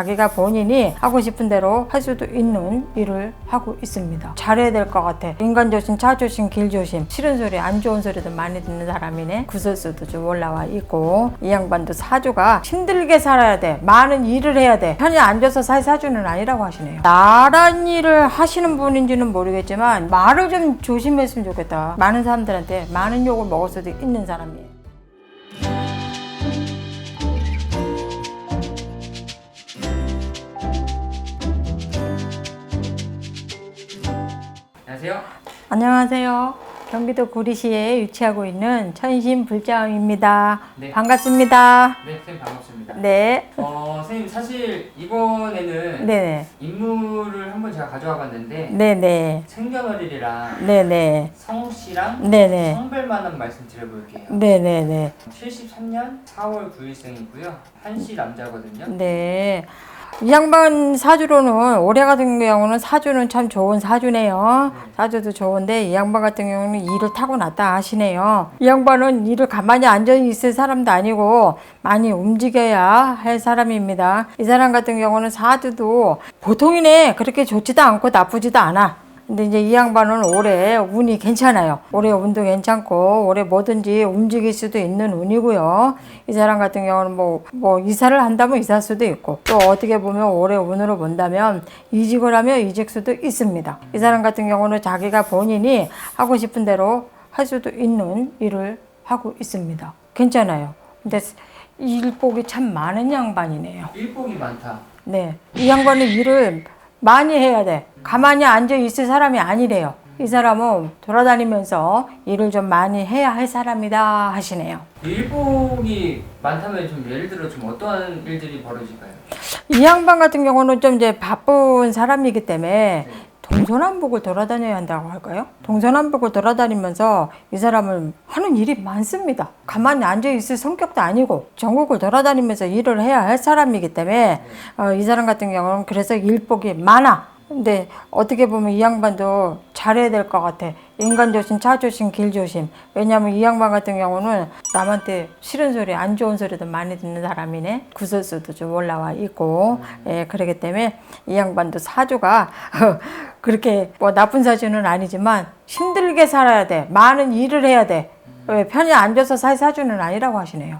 자기가 본인이 하고 싶은 대로 할 수도 있는 일을 하고 있습니다. 잘해야 될 것 같아. 인간 조심, 차 조심, 길 조심. 싫은 소리, 안 좋은 소리도 많이 듣는 사람이네. 구설수도 좀 올라와 있고, 이 양반도 사주가 힘들게 살아야 돼. 많은 일을 해야 돼. 편히 앉아서 살 사주는 아니라고 하시네요. 나란 일을 하시는 분인지는 모르겠지만 말을 좀 조심했으면 좋겠다. 많은 사람들한테 많은 욕을 먹을 수도 있는 사람이에요. 안녕하세요. 안녕하세요. 경기도 구리시에 위치하고 있는 천신불자왕입니다. 네. 반갑습니다. 네, 선생님 반갑습니다. 네. 선생님 사실 이번에는 네네. 인물을 한번 제가 가져와 봤는데 네네. 생년월일이랑 네네. 성씨랑 네네. 성별만 말씀 드려볼게요. 네네네. 73년 4월 9일생이고요. 한씨 남자거든요. 네. 이 양반 사주로는 올해 같은 경우는 사주는 참 좋은 사주네요. 사주도 좋은데 이 양반 같은 경우는 일을 타고났다 하시네요. 이 양반은 일을 가만히 앉아 있을 사람도 아니고 많이 움직여야 할 사람입니다. 이 사람 같은 경우는 사주도 보통이네. 그렇게 좋지도 않고 나쁘지도 않아. 근데 이제 이 양반은 올해 운이 괜찮아요. 올해 운도 괜찮고 올해 뭐든지 움직일 수도 있는 운이고요. 이 사람 같은 경우는 뭐 이사를 한다면 이사할 수도 있고, 또 어떻게 보면 올해 운으로 본다면 이직을 하면 이직 수도 있습니다. 이 사람 같은 경우는 자기가 본인이 하고 싶은 대로 할 수도 있는 일을 하고 있습니다. 괜찮아요. 근데 일복이 참 많은 양반이네요. 일복이 많다. 네, 이 양반은 일을 많이 해야 돼. 가만히 앉아 있을 사람이 아니래요. 이 사람은 돌아다니면서 일을 좀 많이 해야 할 사람이다 하시네요. 일복이 많다면 좀 예를 들어 좀 어떠한 일들이 벌어질까요? 이 양반 같은 경우는 좀 이제 바쁜 사람이기 때문에 동서남북을 돌아다녀야 한다고 할까요? 동서남북을 돌아다니면서 이 사람은 하는 일이 많습니다. 가만히 앉아있을 성격도 아니고 전국을 돌아다니면서 일을 해야 할 사람이기 때문에 이 사람 같은 경우는 그래서 일복이 많아. 근데 어떻게 보면 이 양반도 잘해야 될 것 같아. 인간 조심, 차 조심, 길 조심. 왜냐하면 이 양반 같은 경우는 남한테 싫은 소리, 안 좋은 소리도 많이 듣는 사람이네. 구설수도 좀 올라와 있고, 예, 그렇기 때문에 이 양반도 사주가 그렇게 뭐 나쁜 사주는 아니지만 힘들게 살아야 돼. 많은 일을 해야 돼. 왜 편히 앉아서 살 사주는 아니라고 하시네요.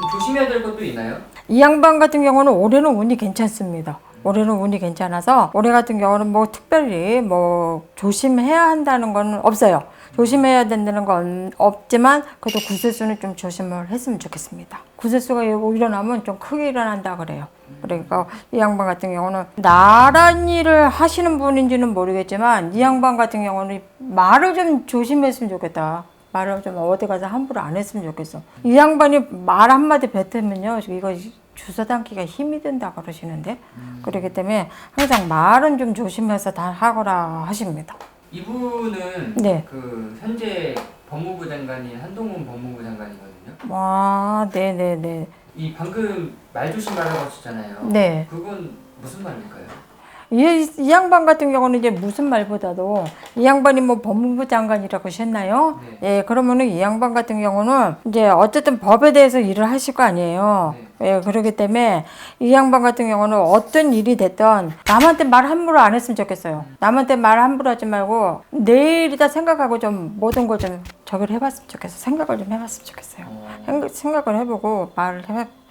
좀 조심해야 될 것도 있나요? 이 양반 같은 경우는 올해는 운이 괜찮습니다. 올해는 운이 괜찮아서 올해 같은 경우는 뭐 특별히 뭐 조심해야 한다는 건 없어요. 조심해야 된다는 건 없지만 그래도 구설수는 좀 조심을 했으면 좋겠습니다. 구설수가 일어나면 좀 크게 일어난다 그래요. 그러니까 이 양반 같은 경우는 나란 일을 하시는 분인지는 모르겠지만 이 양반 같은 경우는 말을 좀 조심했으면 좋겠다. 말을 좀 어디 가서 함부로 안 했으면 좋겠어. 이 양반이 말 한마디 뱉으면요, 이거 주워 담기가 힘이 든다 그러시는데, 그렇기 때문에 항상 말은 좀 조심해서 다 하거라 하십니다. 이분은 네. 그 현재 법무부 장관인 한동훈 법무부 장관이거든요. 와, 네네네. 이 방금 말 조심하라고 하셨잖아요. 네. 그건 무슨 말일까요? 이 양반 같은 경우는 이제 무슨 말보다도 이 양반이 뭐 법무부 장관이라고 하셨나요? 네. 예, 그러면은 이 양반 같은 경우는 이제 어쨌든 법에 대해서 일을 하실 거 아니에요. 네. 예, 그렇기 때문에 이 양반 같은 경우는 어떤 일이 됐든 남한테 말 함부로 안 했으면 좋겠어요. 남한테 말 함부로 하지 말고 내일이다 생각하고 좀 모든 걸 좀 저기를 해봤으면 좋겠어요. 생각을 좀 해봤으면 좋겠어요. 생각을 해보고 말을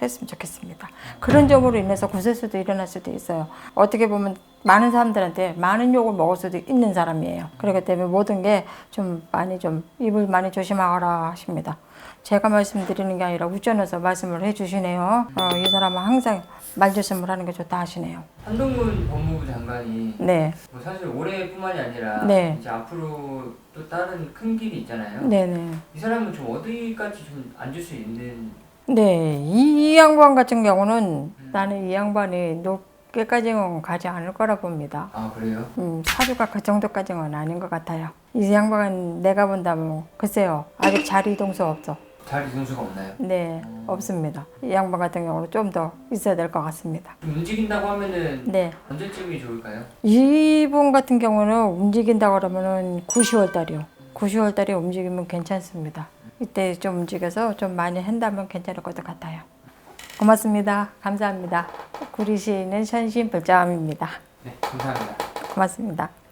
했으면 좋겠습니다. 그런 점으로 인해서 구설수도 일어날 수도 있어요. 어떻게 보면 많은 사람들한테 많은 욕을 먹을 수도 있는 사람이에요. 그렇기 때문에 모든 게 좀 많이 좀 입을 많이 조심하라 하십니다. 제가 말씀드리는 게 아니라 우전에서 말씀을 해주시네요. 이 사람은 항상 말조심을 하는 게 좋다 하시네요. 한동훈 법무부 장관이 네. 뭐 사실 올해뿐만이 아니라 네. 이제 앞으로 또 다른 큰 길이 있잖아요. 네네. 이 사람은 좀 어디까지 좀 앉을 수 있는? 네. 이 양반 같은 경우는 나는 이 양반이 높게까지는 가지 않을 거라 봅니다. 아 그래요? 사주가 그 정도까지는 아닌 것 같아요. 이 양반은 내가 본다면 글쎄요. 아직 자리 이동수 없어. 잘 이동수가 없나요? 네. 없습니다. 이 양반 같은 경우는 좀 더 있어야 될 것 같습니다. 좀 움직인다고 하면은 네. 언제쯤이 좋을까요? 이분 같은 경우는 움직인다 그러면은 9, 10월 달이요. 9, 10월 달에 움직이면 괜찮습니다. 이때 좀 움직여서 좀 많이 한다면 괜찮을 것 같아요. 고맙습니다. 감사합니다. 구리시는 현신불자함입니다. 네, 감사합니다. 고맙습니다.